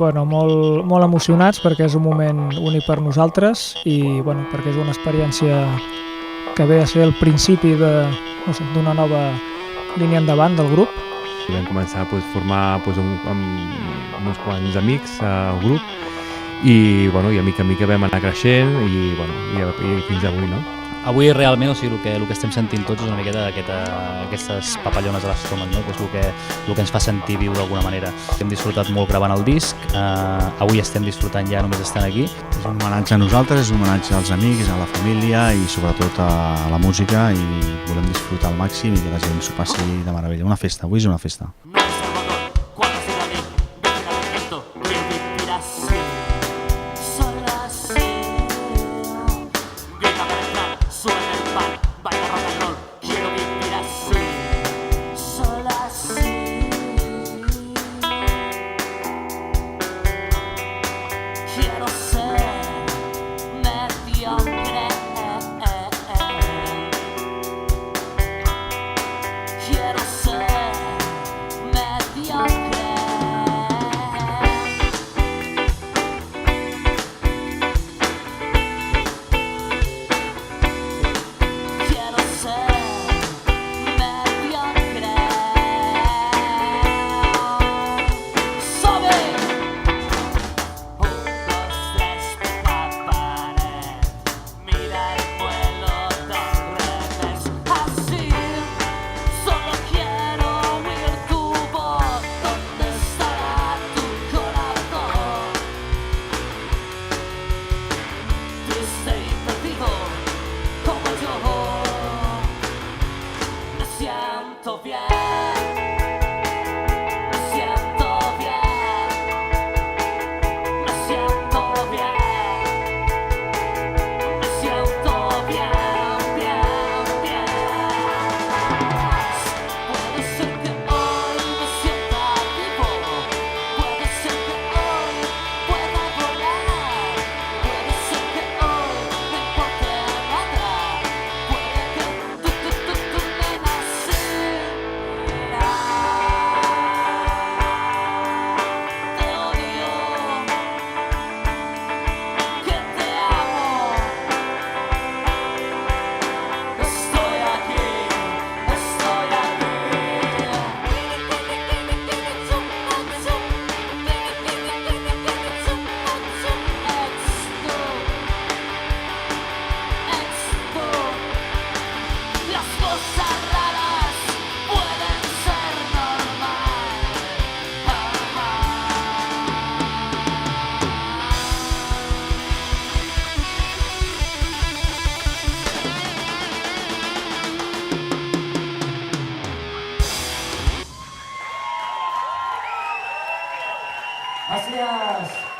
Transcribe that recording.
Bueno, molt emocionats perquè és un moment únic per nosaltres i bueno, perquè és una experiència que ve a ser el principi d'una nova línia endavant del grup. Vam començar a formar amb uns quants amics al grup i a mica en mica vam anar creixent i fins avui, no? Avui realment, el que estem sentint tots és una miqueta aquestes papallones a l'estómac, no? Que és el que ens fa sentir viu d'alguna manera. Hem disfrutat molt gravant el disc, avui estem disfrutant ja només estant aquí. És un homenatge a nosaltres, és un homenatge als amics, a la família i sobretot a la música, i volem disfrutar al màxim i que la gent s'ho passi de meravella. Una festa, avui és una festa. Gracias.